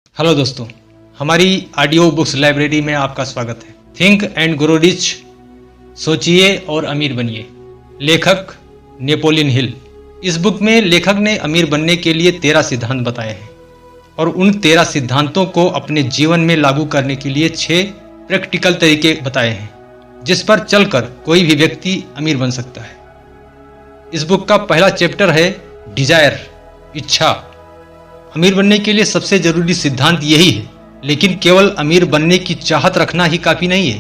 Hello दोस्तों, हमारी audio books library में आपका स्वागत है। थिंक एंड ग्रो रिच, सोचिए और अमीर बनिए। लेखक नेपोलियन हिल। इस बुक में लेखक ने अमीर बनने के लिए 13 सिद्धांत बताए हैं और उन 13 सिद्धांतों को अपने जीवन में लागू करने के लिए 6 प्रैक्टिकल तरीके बताए हैं जिस पर चलकर कोई भी व्यक्ति अमीर बन सकता है। इस बुक का पहला चैप्टर है डिजायर, इच्छा। अमीर बनने के लिए सबसे जरूरी सिद्धांत यही है, लेकिन केवल अमीर बनने की चाहत रखना ही काफी नहीं है।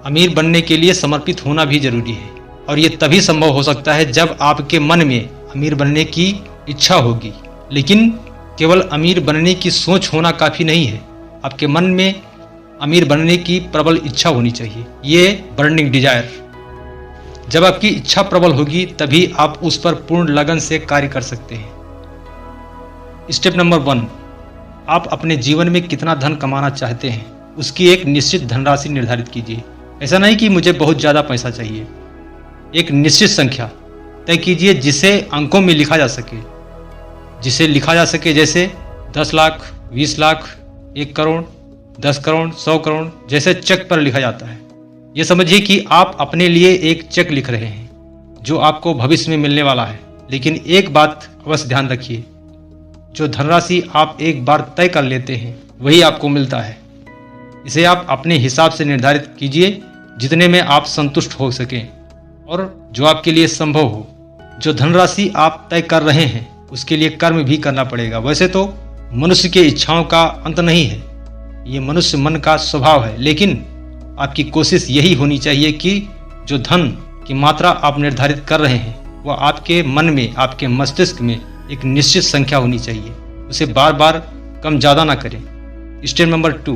अमीर बनने के लिए समर्पित होना भी जरूरी है और ये तभी संभव हो सकता है जब आपके मन में अमीर बनने की इच्छा होगी। लेकिन केवल अमीर बनने की सोच होना काफी नहीं है, आपके मन में अमीर बनने की प्रबल इच्छा होनी चाहिए। ये बर्निंग डिजायर। जब आपकी इच्छा प्रबल होगी तभी आप उस पर पूर्ण लगन से कार्य कर सकते हैं। स्टेप नंबर 1, आप अपने जीवन में कितना धन कमाना चाहते हैं उसकी एक निश्चित धनराशि निर्धारित कीजिए। ऐसा नहीं कि मुझे बहुत ज़्यादा पैसा चाहिए, एक निश्चित संख्या तय कीजिए जिसे अंकों में लिखा जा सके। जैसे 10 लाख, 20 लाख, 1 करोड़, 10 करोड़, 100 करोड़, जैसे चेक पर लिखा जाता है। ये समझिए कि आप अपने लिए एक चेक लिख रहे हैं जो आपको भविष्य में मिलने वाला है। लेकिन एक बात अवश्य ध्यान रखिए, जो धनराशि आप एक बार तय कर लेते हैं वही आपको मिलता है। इसे आप अपने हिसाब से निर्धारित कीजिए जितने में आप संतुष्ट हो सकें और जो आपके लिए संभव हो। जो धनराशि आप तय कर रहे हैं उसके लिए कर्म भी करना पड़ेगा। वैसे तो मनुष्य के इच्छाओं का अंत नहीं है, ये मनुष्य मन का स्वभाव है, लेकिन आपकी कोशिश यही होनी चाहिए कि जो धन की मात्रा आप निर्धारित कर रहे हैं वह आपके मन में, आपके मस्तिष्क में एक निश्चित संख्या होनी चाहिए। उसे बार बार कम ज़्यादा ना करें। स्टेप नंबर 2,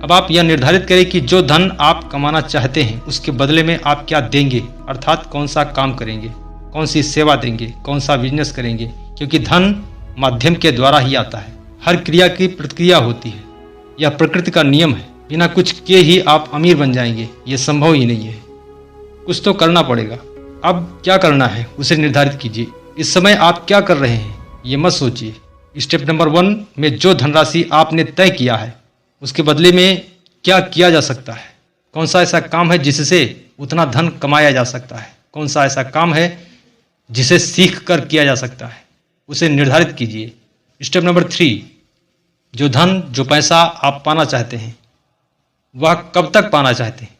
अब आप यह निर्धारित करें कि जो धन आप कमाना चाहते हैं उसके बदले में आप क्या देंगे, अर्थात कौन सा काम करेंगे, कौन सी सेवा देंगे, कौन सा बिजनेस करेंगे। क्योंकि धन माध्यम के द्वारा ही आता है। हर क्रिया की प्रतिक्रिया होती है, यह प्रकृति का नियम है। बिना कुछ किए ही आप अमीर बन जाएंगे, ये संभव ही नहीं है। कुछ तो करना पड़ेगा। अब क्या करना है उसे निर्धारित कीजिए। इस समय आप क्या कर रहे हैं ये मत सोचिए। स्टेप नंबर 1 में जो धनराशि आपने तय किया है उसके बदले में क्या किया जा सकता है, कौन सा ऐसा काम है जिससे उतना धन कमाया जा सकता है, कौन सा ऐसा काम है जिसे सीख कर किया जा सकता है, उसे निर्धारित कीजिए। स्टेप नंबर 3, जो पैसा आप पाना चाहते हैं वह कब तक पाना चाहते हैं,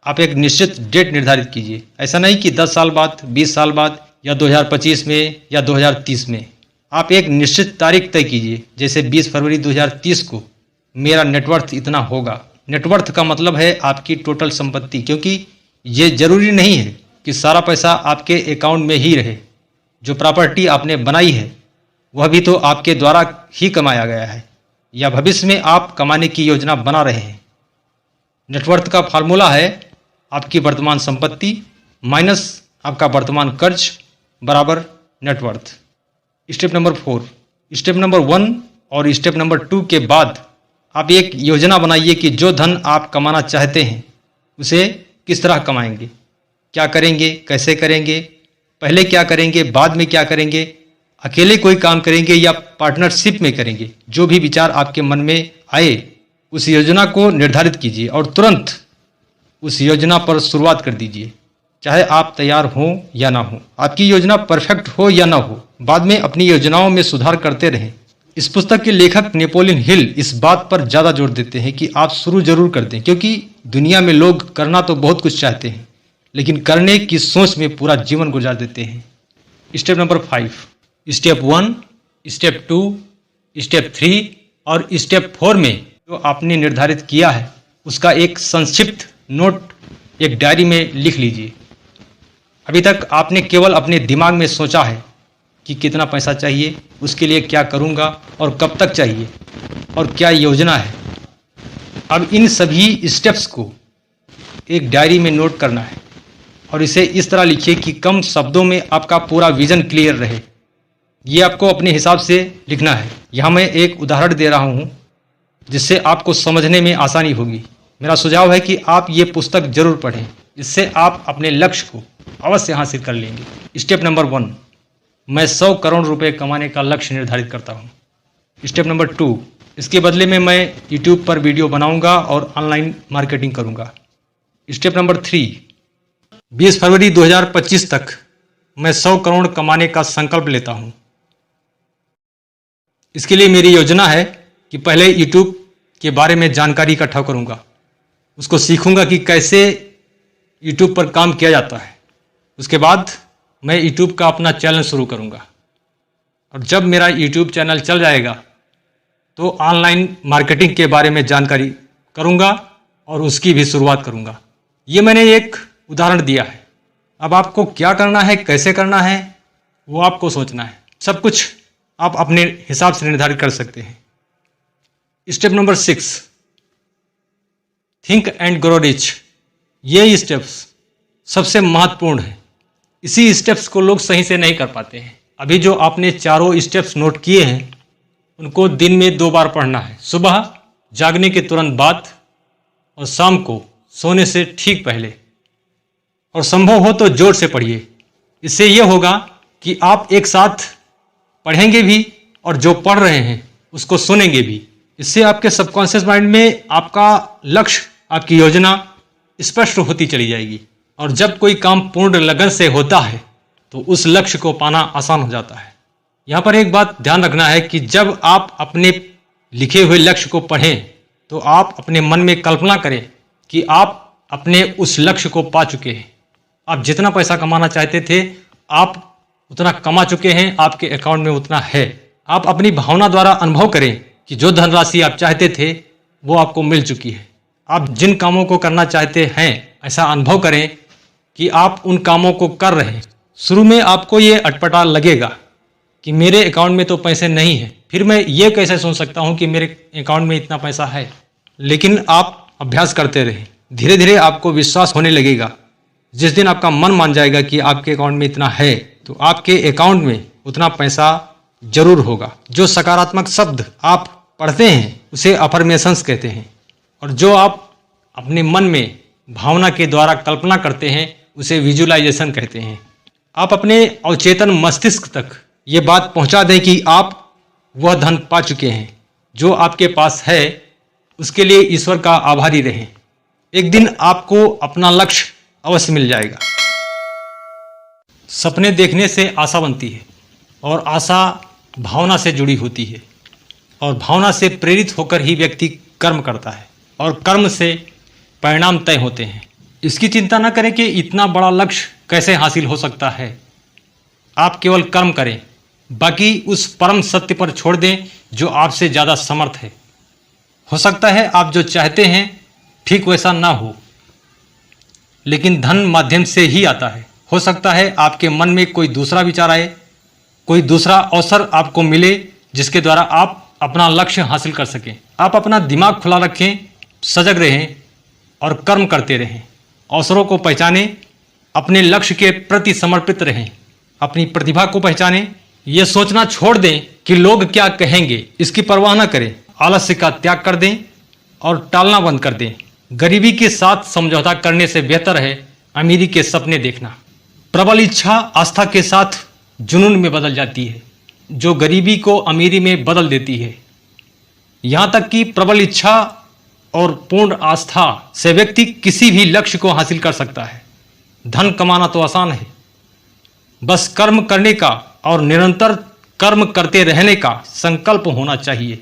आप एक निश्चित डेट निर्धारित कीजिए। ऐसा नहीं कि 10 साल बाद, 20 साल बाद, या 2025 में या 2030 में। आप एक निश्चित तारीख तय कीजिए। जैसे 20 फरवरी 2030 को मेरा नेटवर्थ इतना होगा। नेटवर्थ का मतलब है आपकी टोटल संपत्ति, क्योंकि ये जरूरी नहीं है कि सारा पैसा आपके अकाउंट में ही रहे। जो प्रॉपर्टी आपने बनाई है वह भी तो आपके द्वारा ही कमाया गया है, या भविष्य में आप कमाने की योजना बना रहे हैं। नेटवर्थ का फार्मूला है आपकी वर्तमान संपत्ति माइनस आपका वर्तमान कर्ज बराबर net worth. Step number 4, step number 1 और स्टेप नंबर 2 के बाद आप एक योजना बनाइए कि जो धन आप कमाना चाहते हैं उसे किस तरह कमाएंगे, क्या करेंगे, कैसे करेंगे, पहले क्या करेंगे, बाद में क्या करेंगे, अकेले कोई काम करेंगे या पार्टनरशिप में करेंगे। जो भी विचार आपके मन में आए उस योजना को निर्धारित कीजिए और तुरंत उस योजना पर शुरुआत कर दीजिए। चाहे आप तैयार हों या ना हो, आपकी योजना परफेक्ट हो या ना हो, बाद में अपनी योजनाओं में सुधार करते रहें। इस पुस्तक के लेखक नेपोलियन हिल इस बात पर ज़्यादा जोर देते हैं कि आप शुरू जरूर कर दें, क्योंकि दुनिया में लोग करना तो बहुत कुछ चाहते हैं लेकिन करने की सोच में पूरा जीवन गुजार देते हैं। Step number 5, step 1, step 2, step 3 और स्टेप 4 में जो आपने निर्धारित किया है उसका एक संक्षिप्त नोट एक डायरी में लिख लीजिए। अभी तक आपने केवल अपने दिमाग में सोचा है कि कितना पैसा चाहिए, उसके लिए क्या करूंगा और कब तक चाहिए और क्या योजना है। अब इन सभी स्टेप्स को एक डायरी में नोट करना है और इसे इस तरह लिखिए कि कम शब्दों में आपका पूरा विजन क्लियर रहे। ये आपको अपने हिसाब से लिखना है। यहाँ मैं एक उदाहरण दे रहा हूँ जिससे आपको समझने में आसानी होगी। मेरा सुझाव है कि आप ये पुस्तक जरूर पढ़ें, इससे आप अपने लक्ष्य को अवश्य हासिल कर लेंगे। स्टेप नंबर 1, मैं 100 करोड़ रुपए कमाने का लक्ष्य निर्धारित करता हूँ। स्टेप नंबर 2, इसके बदले में मैं यूट्यूब पर वीडियो बनाऊंगा और ऑनलाइन मार्केटिंग करूंगा। स्टेप नंबर 3, 20 फरवरी 2025 तक मैं 100 करोड़ कमाने का संकल्प लेता हूं। इसके लिए मेरी योजना है कि पहले यूट्यूब के बारे में जानकारी इकट्ठा करूंगा, उसको सीखूंगा कि कैसे यूट्यूब पर काम किया जाता है। उसके बाद मैं यूट्यूब का अपना चैनल शुरू करूंगा और जब मेरा यूट्यूब चैनल चल जाएगा तो ऑनलाइन मार्केटिंग के बारे में जानकारी करूंगा और उसकी भी शुरुआत करूंगा। ये मैंने एक उदाहरण दिया है। अब आपको क्या करना है, कैसे करना है, वो आपको सोचना है। सब कुछ आप अपने हिसाब से निर्धारित कर सकते हैं। Step number 6, think and grow rich. ये स्टेप्स सबसे महत्वपूर्ण है। इसी स्टेप्स को लोग सही से नहीं कर पाते हैं। अभी जो आपने चारों स्टेप्स नोट किए हैं उनको दिन में 2 बार पढ़ना है, सुबह जागने के तुरंत बाद और शाम को सोने से ठीक पहले, और संभव हो तो जोर से पढ़िए। इससे यह होगा कि आप एक साथ पढ़ेंगे भी और जो पढ़ रहे हैं उसको सुनेंगे भी। इससे आपके सबकॉन्शियस माइंड में आपका लक्ष्य, आपकी योजना स्पष्ट होती चली जाएगी और जब कोई काम पूर्ण लगन से होता है तो उस लक्ष्य को पाना आसान हो जाता है। यहाँ पर एक बात ध्यान रखना है कि जब आप अपने लिखे हुए लक्ष्य को पढ़ें तो आप अपने मन में कल्पना करें कि आप अपने उस लक्ष्य को पा चुके हैं। आप जितना पैसा कमाना चाहते थे आप उतना कमा चुके हैं, आपके अकाउंट में उतना है। आप अपनी भावना द्वारा अनुभव करें कि जो धनराशि आप चाहते थे वो आपको मिल चुकी है। आप जिन कामों को करना चाहते हैं ऐसा अनुभव करें कि आप उन कामों को कर रहे हैं। शुरू में आपको ये अटपटा लगेगा कि मेरे अकाउंट में तो पैसे नहीं है, फिर मैं ये कैसे सोच सकता हूँ कि मेरे अकाउंट में इतना पैसा है। लेकिन आप अभ्यास करते रहें, धीरे धीरे आपको विश्वास होने लगेगा। जिस दिन आपका मन मान जाएगा कि आपके अकाउंट में इतना है तो आपके अकाउंट में उतना पैसा जरूर होगा। जो सकारात्मक शब्द आप पढ़ते हैं उसे अफर्मेशंस कहते हैं और जो आप अपने मन में भावना के द्वारा कल्पना करते हैं उसे विजुअलाइजेशन कहते हैं। आप अपने अवचेतन मस्तिष्क तक ये बात पहुंचा दें कि आप वह धन पा चुके हैं जो आपके पास है। उसके लिए ईश्वर का आभारी रहें। एक दिन आपको अपना लक्ष्य अवश्य मिल जाएगा। सपने देखने से आशा बनती है और आशा भावना से जुड़ी होती है और भावना से प्रेरित होकर ही व्यक्ति कर्म करता है और कर्म से परिणाम तय होते हैं। इसकी चिंता न करें कि इतना बड़ा लक्ष्य कैसे हासिल हो सकता है। आप केवल कर्म करें, बाकी उस परम सत्य पर छोड़ दें जो आपसे ज़्यादा समर्थ है। हो सकता है आप जो चाहते हैं ठीक वैसा ना हो, लेकिन धन माध्यम से ही आता है। हो सकता है आपके मन में कोई दूसरा विचार आए, कोई दूसरा अवसर आपको मिले जिसके द्वारा आप अपना लक्ष्य हासिल कर सकें। आप अपना दिमाग खुला रखें, सजग रहें और कर्म करते रहें। अवसरों को पहचानें, अपने लक्ष्य के प्रति समर्पित रहें, अपनी प्रतिभा को पहचानें। ये सोचना छोड़ दें कि लोग क्या कहेंगे, इसकी परवाह न करें। आलस्य का त्याग कर दें और टालना बंद कर दें। गरीबी के साथ समझौता करने से बेहतर है अमीरी के सपने देखना। प्रबल इच्छा आस्था के साथ जुनून में बदल जाती है, जो गरीबी को अमीरी में बदल देती है। यहाँ तक कि प्रबल इच्छा और पूर्ण आस्था से व्यक्ति किसी भी लक्ष्य को हासिल कर सकता है। धन कमाना तो आसान है, बस कर्म करने का और निरंतर कर्म करते रहने का संकल्प होना चाहिए।